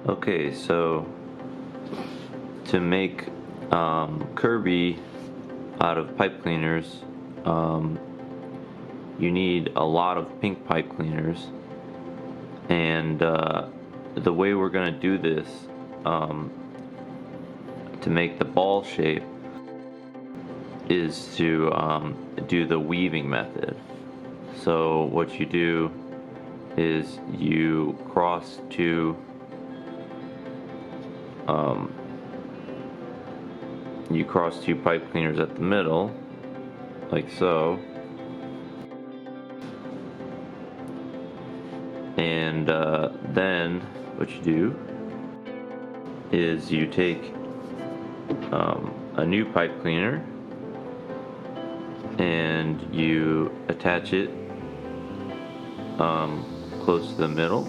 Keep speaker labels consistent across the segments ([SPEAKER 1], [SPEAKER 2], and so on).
[SPEAKER 1] Okay, so to make Kirby out of pipe cleaners, you need a lot of pink pipe cleaners, and the way we're going to do this to make the ball shape is to do the weaving method. So what you do is you cross two pipe cleaners at the middle, like so, and then what you do is you take a new pipe cleaner and you attach it close to the middle,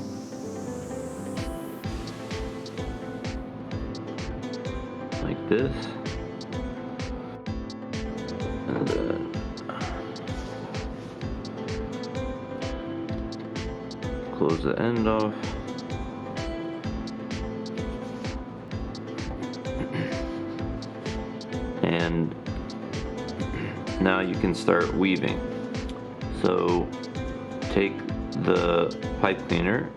[SPEAKER 1] like this, and then close the end off. And now you can start weaving. So take the pipe cleaner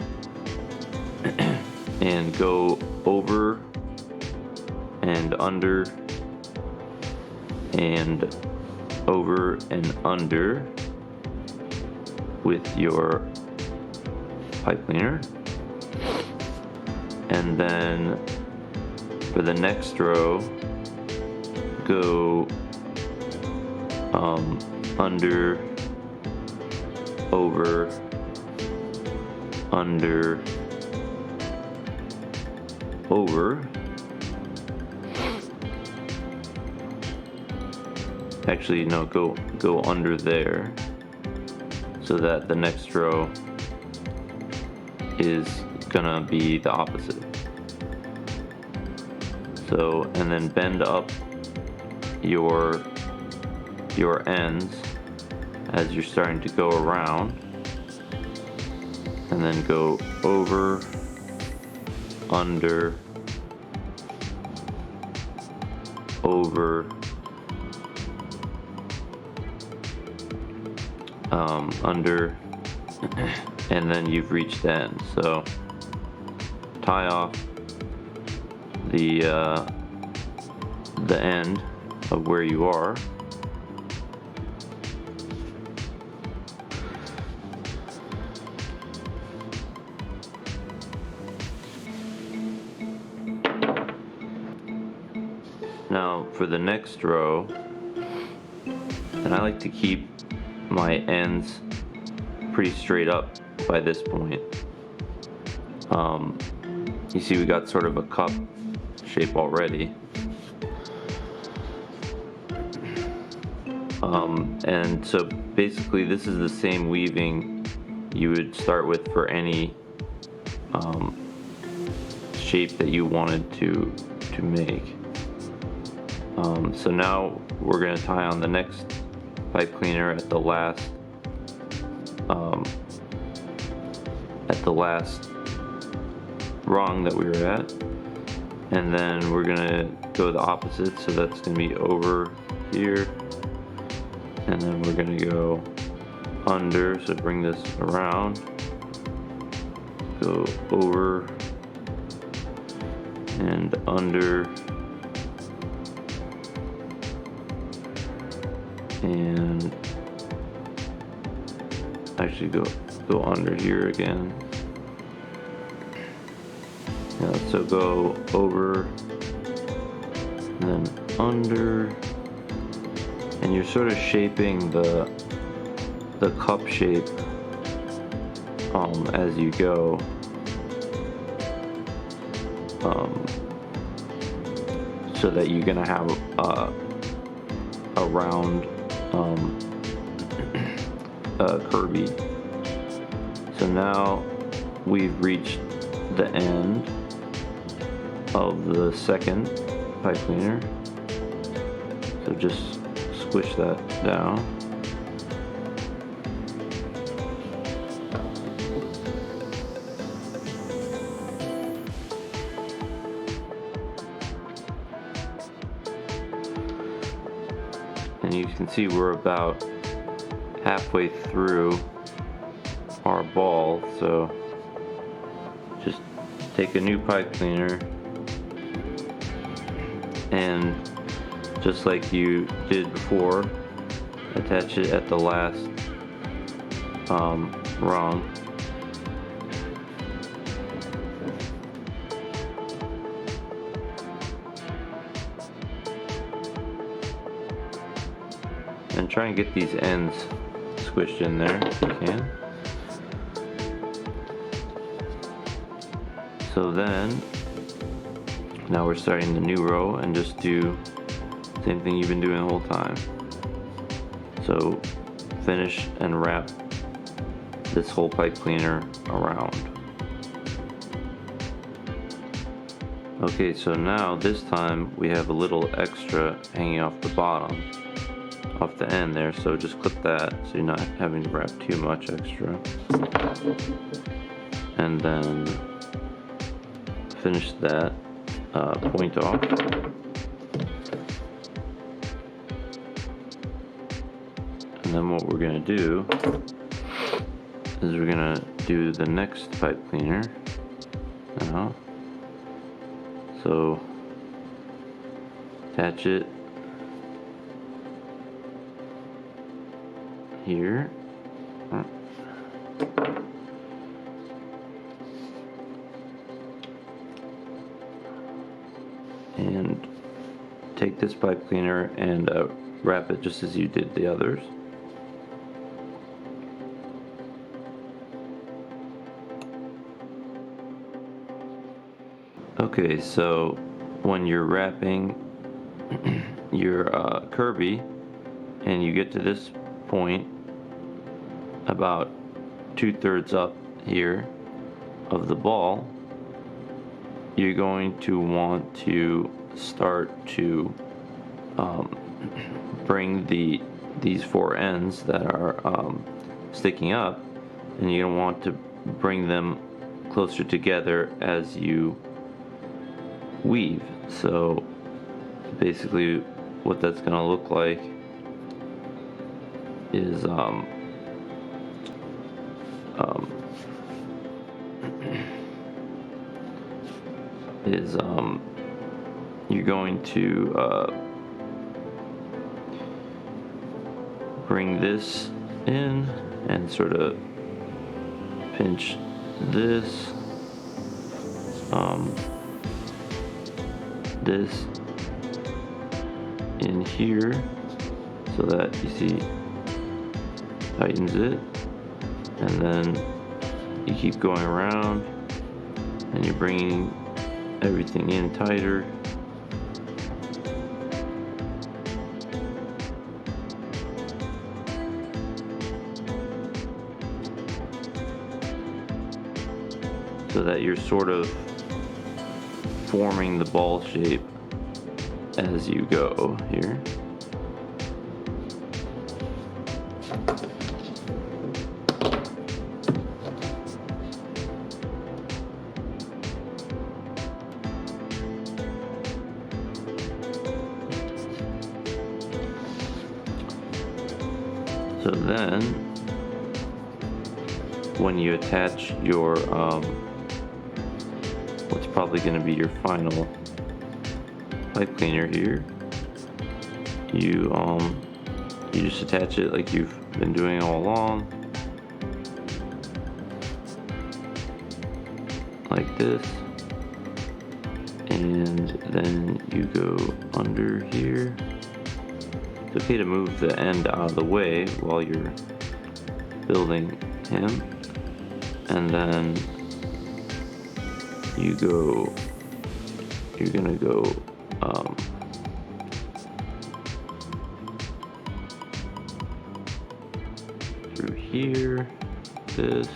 [SPEAKER 1] and go over and under and over and under with your pipe cleaner, and then for the next row go under, over, under, over. Actually, no, go under there, so that the next row is gonna be the opposite. So, and then bend up your ends as you're starting to go around, and then go over, under, over, under, and then you've reached the end. So tie off the end of where you are, now for the next row. And I like to keep my ends pretty straight up by this point. You see we got sort of a cup shape already. And so basically this is the same weaving you would start with for any shape that you wanted to make. So now we're going to tie on the next pipe cleaner at the last rung that we were at, and then we're going to go the opposite, so that's going to be over here, and then we're going to go under, so bring this around, go over and under, and actually go under here again. Yeah, so go over and then under, and you're sort of shaping the cup shape as you go. So that you're gonna have a round Kirby. So now we've reached the end of the second pipe cleaner. So just squish that down. And you can see we're about halfway through our ball, so just take a new pipe cleaner and just like you did before, attach it at the last rung. And try and get these ends squished in there if you can. So then, now we're starting the new row and just do the same thing you've been doing the whole time. So finish and wrap this whole pipe cleaner around. Okay, so now this time we have a little extra hanging off the bottom, off the end there, so just clip that so you're not having to wrap too much extra. And then finish that point off. And then what we're going to do is we're going to do the next pipe cleaner now. So attach it here. And take this pipe cleaner and wrap it just as you did the others. Okay, so when you're wrapping your Kirby and you get to this point about 2/3 up here of the ball, you're going to want to start to bring these four ends that are sticking up, and you're going to want to bring them closer together as you weave. So basically what that's going to look like is you're going to bring this in and sort of pinch this this in here so that you see tightens it, and then you keep going around and you're bringing everything in tighter. So that you're sort of forming the ball shape as you go here. So then, when you attach your what's probably going to be your final pipe cleaner here, you just attach it like you've been doing all along, like this, and then you go under here. It's okay to move the end out of the way while you're building him, and then you're gonna go through here, this,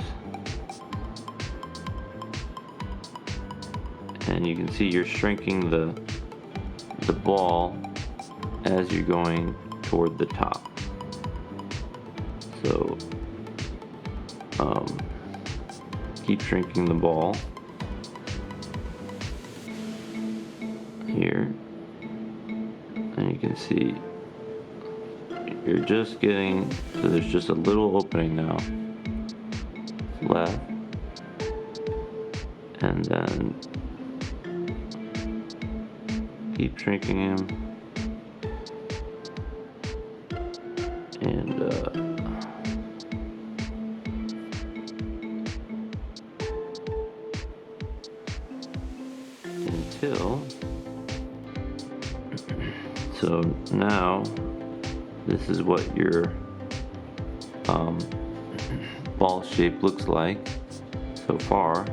[SPEAKER 1] and you can see you're shrinking the ball as you're going toward the top. So keep shrinking the ball here, and you can see you're just getting, so there's just a little opening now left, and then keep shrinking him, and until so now this is what your ball shape looks like so far.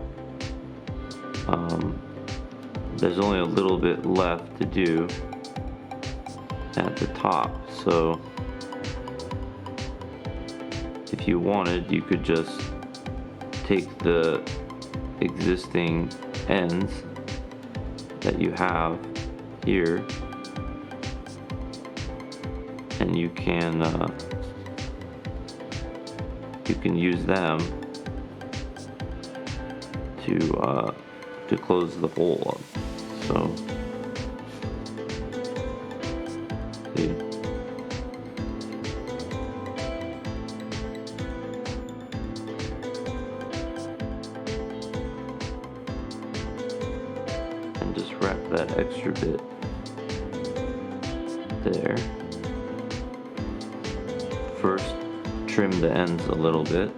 [SPEAKER 1] There's only a little bit left to do at the top, so if you wanted, you could just take the existing ends that you have here, and you can use them to close the hole up. So see. And just wrap that extra bit there. First, trim the ends a little bit.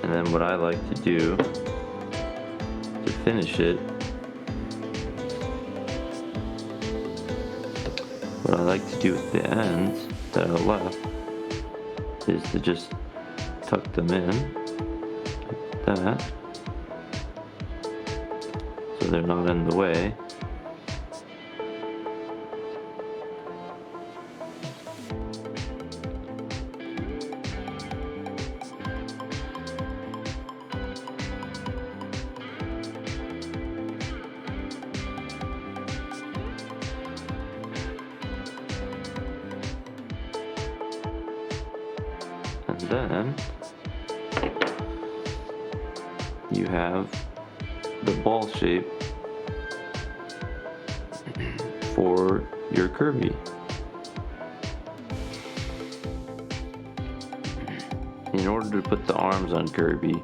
[SPEAKER 1] And then what I like to do to finish it, what I like to do with the ends that are left is to just tuck them in like that, so they're not in the way. And then you have the ball shape for your Kirby. In order to put the arms on Kirby,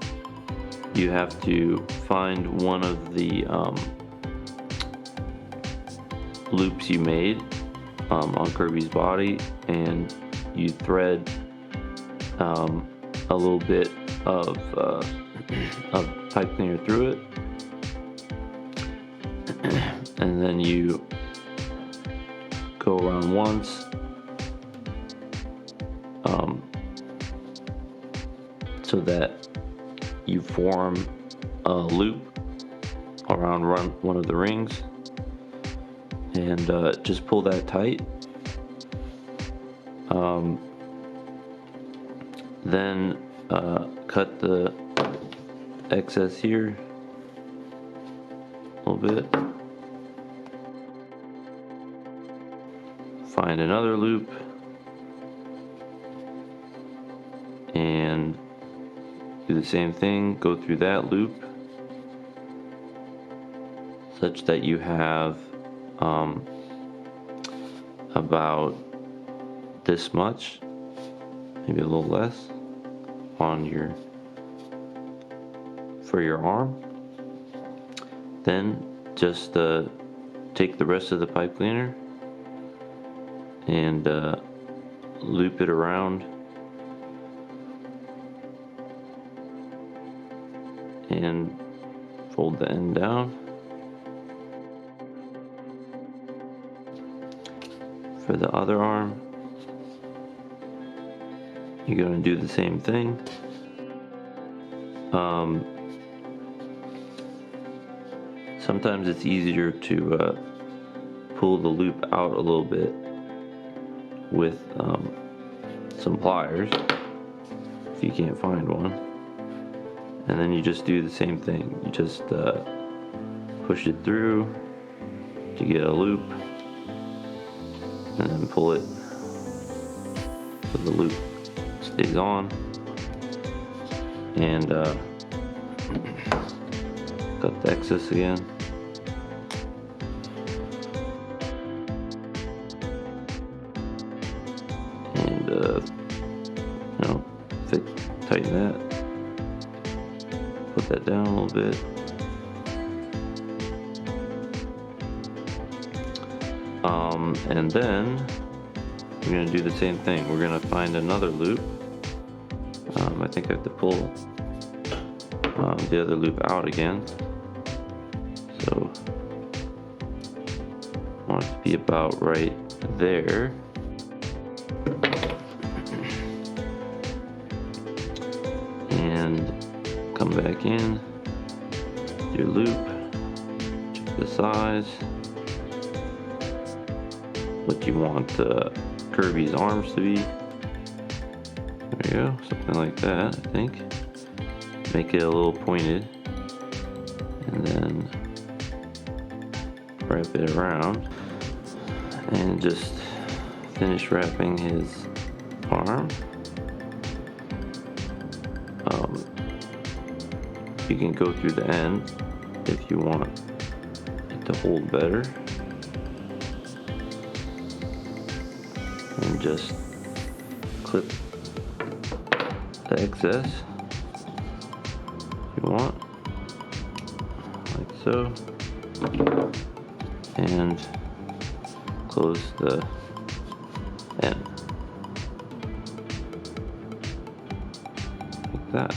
[SPEAKER 1] you have to find one of the loops you made on Kirby's body, and you thread a little bit of pipe cleaner through it, and then you go around once, so that you form a loop around one of the rings, and just pull that tight. Then cut the excess here a little bit. Find another loop and do the same thing. Go through that loop such that you have about this much, maybe a little less, on for your arm. Then just take the rest of the pipe cleaner and loop it around, and fold the end down. For the other arm, you're going to do the same thing. Sometimes it's easier to pull the loop out a little bit with some pliers if you can't find one, and then you just do the same thing. You just push it through to get a loop, and then pull it so the loop stays on, and Cut the excess again. And tighten that. Put that down a little bit. And then we're going to do the same thing. We're going to find another loop. I think I have to pull the other loop out again. So I want it to be about right there. And come back in, do your loop, check the size, what you want Kirby's arms to be. There you go, something like that, I think. Make it a little pointed, and then wrap it around, and just finish wrapping his arm. You can go through the end if you want it to hold better, and just clip the excess if you want, like so, and close the end like that.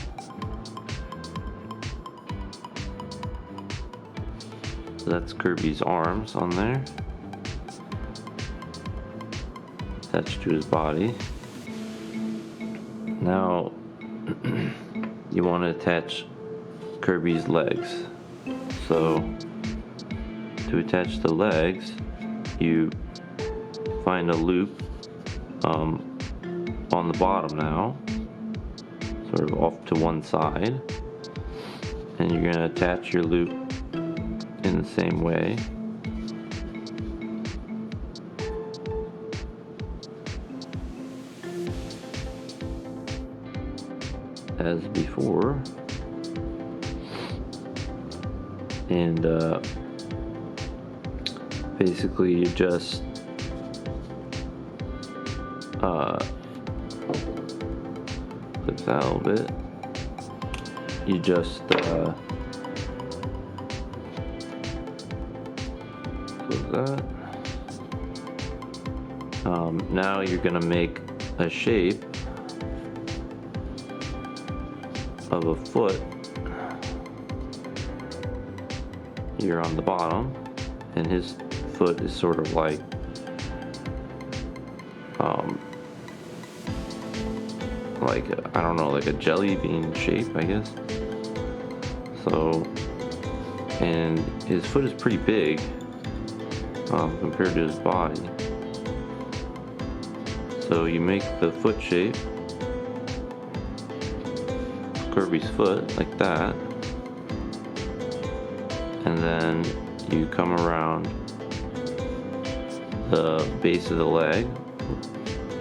[SPEAKER 1] So that's Kirby's arms on there, attached to his body. Now you want to attach Kirby's legs. So to attach the legs, you find a loop on the bottom now, sort of off to one side, and you're going to attach your loop in the same way. As before, and basically you just clip that a little bit. You just close that. Now you're gonna make a shape of a foot here on the bottom, and his foot is sort of like I don't know, like a jelly bean shape, I guess. So, and his foot is pretty big compared to his body. So you make the foot shape, Kirby's foot, like that, and then you come around the base of the leg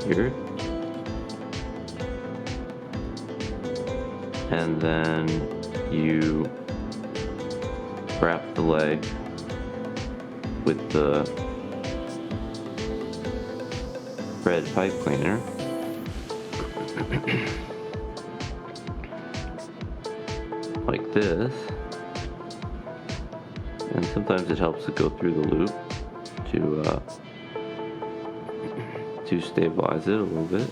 [SPEAKER 1] here, and then you wrap the leg with the red pipe cleaner. Like this, and sometimes it helps to go through the loop to stabilize it a little bit.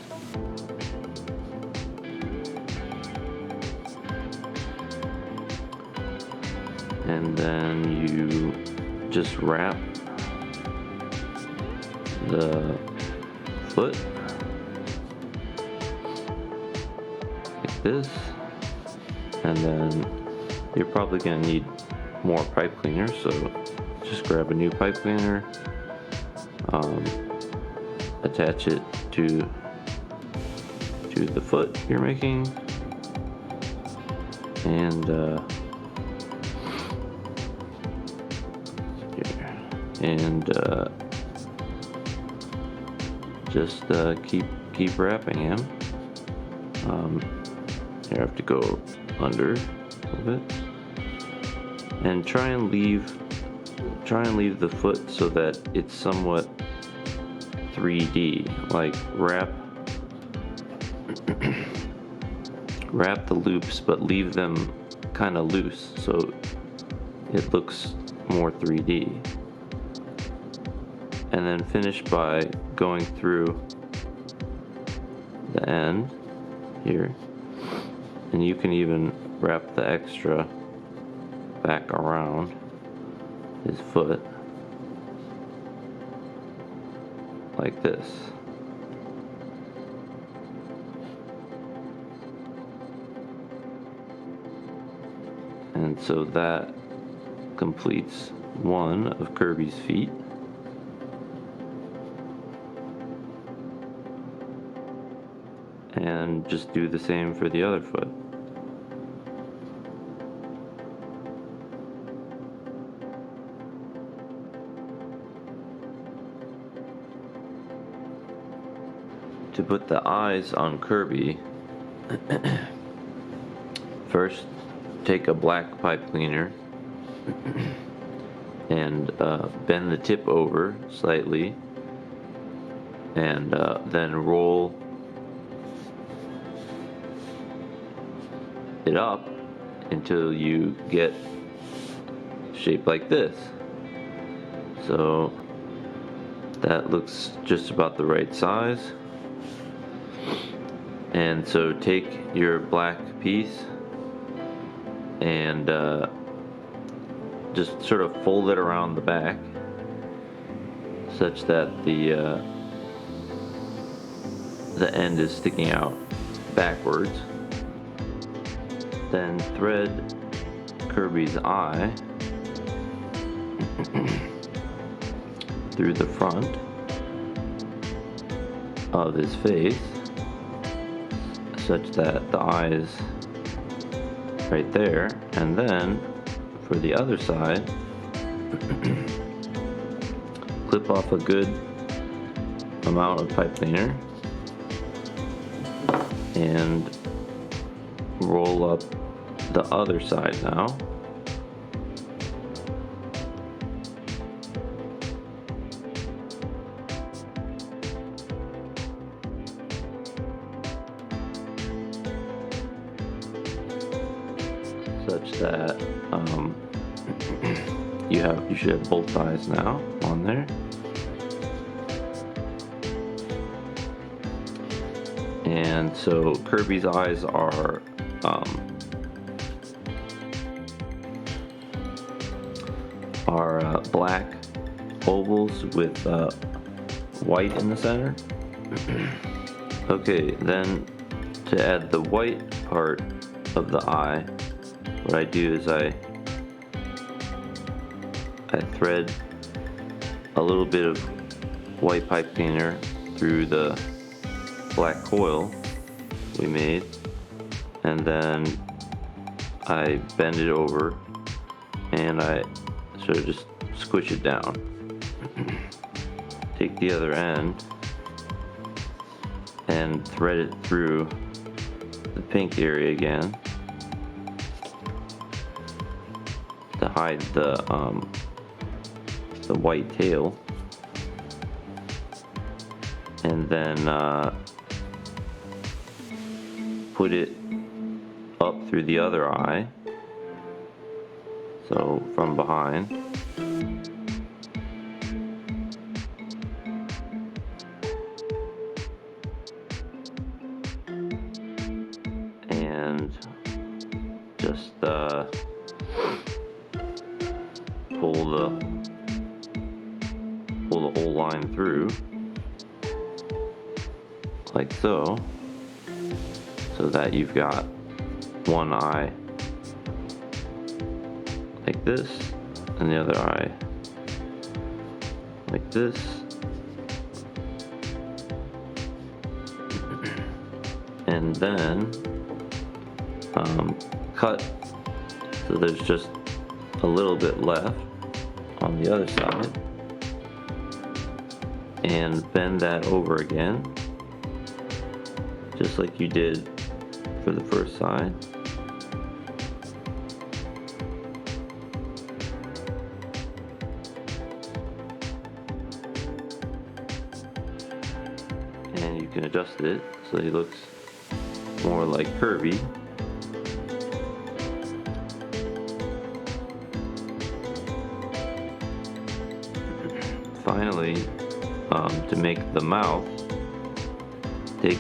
[SPEAKER 1] And then you just wrap the foot like this, and then you're probably going to need more pipe cleaner, so just grab a new pipe cleaner, attach it to the foot you're making, and just keep wrapping him. You have to go under Move it. And try and leave the foot so that it's somewhat 3D. Like wrap the loops, but leave them kind of loose so it looks more 3D. And then finish by going through the end here, and you can even wrap the extra back around his foot like this. And so that completes one of Kirby's feet. And just do the same for the other foot. To put the eyes on Kirby, first take a black pipe cleaner and bend the tip over slightly, and then roll it up until you get shaped like this. So that looks just about the right size. And so take your black piece and just sort of fold it around the back such that the end is sticking out backwards. Then thread Kirby's eye through the front of his face such that the eye is right there. And then for the other side, clip off a good amount of pipe cleaner and roll up the other side now. Such that you should have both eyes now on there. And so Kirby's eyes are black ovals with white in the center. Okay, then to add the white part of the eye, what I do is I thread a little bit of white pipe cleaner through the black coil we made, and then I bend it over and I sort of just squish it down. Take the other end and thread it through the pink area again to hide the white tail, and then put it up through the other eye, so from behind. And just pull the whole line through like so that you've got one eye like this and the other eye like this. And then cut so there's just a little bit left on the other side, and bend that over again just like you did for the first side, can adjust it so he looks more like Kirby. Finally, to make the mouth, take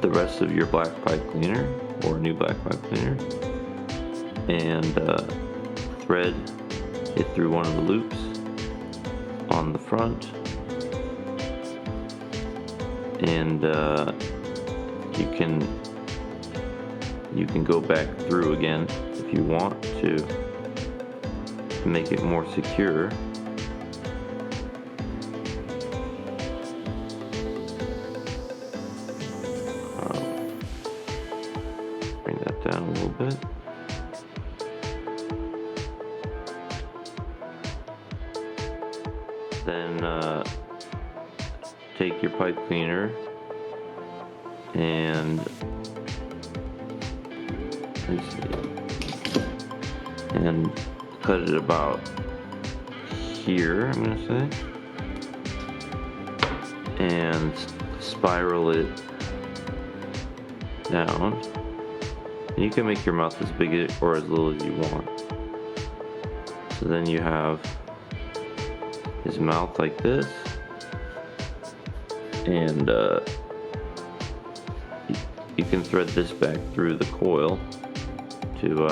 [SPEAKER 1] the rest of your black pipe cleaner, or a new black pipe cleaner, and thread it through one of the loops on the front, and you can go back through again if you want to make it more secure. Bring that down a little bit. Then take your pipe cleaner and cut it about here, I'm gonna say, and spiral it down. And you can make your mouth as big or as little as you want. So then you have his mouth like this, and you can thread this back through the coil to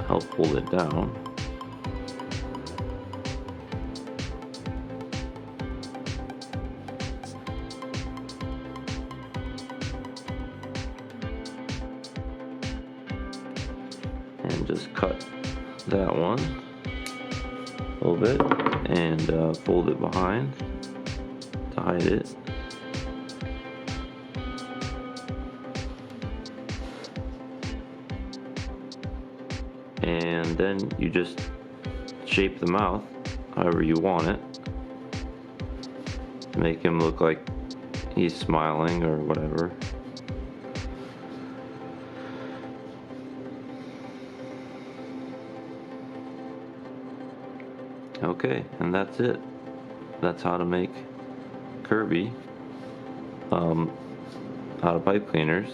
[SPEAKER 1] help hold it down. And just cut that one a little bit and fold it behind to hide it. And then you just shape the mouth however you want it to make him look like he's smiling or whatever. Okay, and that's it. That's how to make Kirby out of pipe cleaners.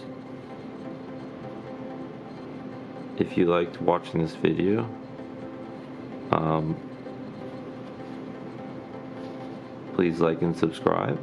[SPEAKER 1] If you liked watching this video, please like and subscribe.